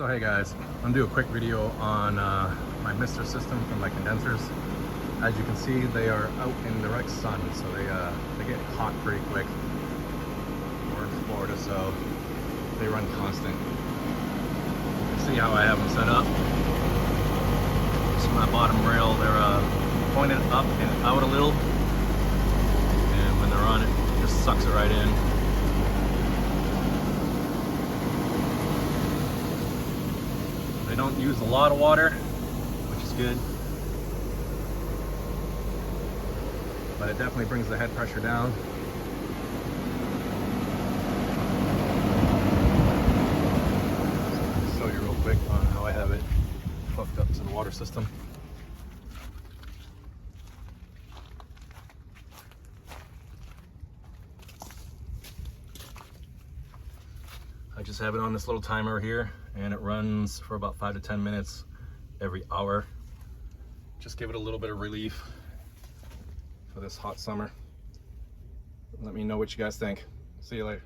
So hey guys, I'm gonna do a quick video on my mister system for my condensers. As you can see, they are out in direct sun, so they get hot pretty quick. We're in Florida, so they run constant. You can see how I have them set up. So my bottom rail, they're pointed up and out a little, and when they're on it just sucks it right in. They don't use a lot of water, which is good, but it definitely brings the head pressure down. So I'll show you real quick on how I have it hooked up to the water system. I just have it on this little timer here, and it runs for about 5 to 10 minutes every hour. Just give it a little bit of relief for this hot summer. Let me know what you guys think. See you later.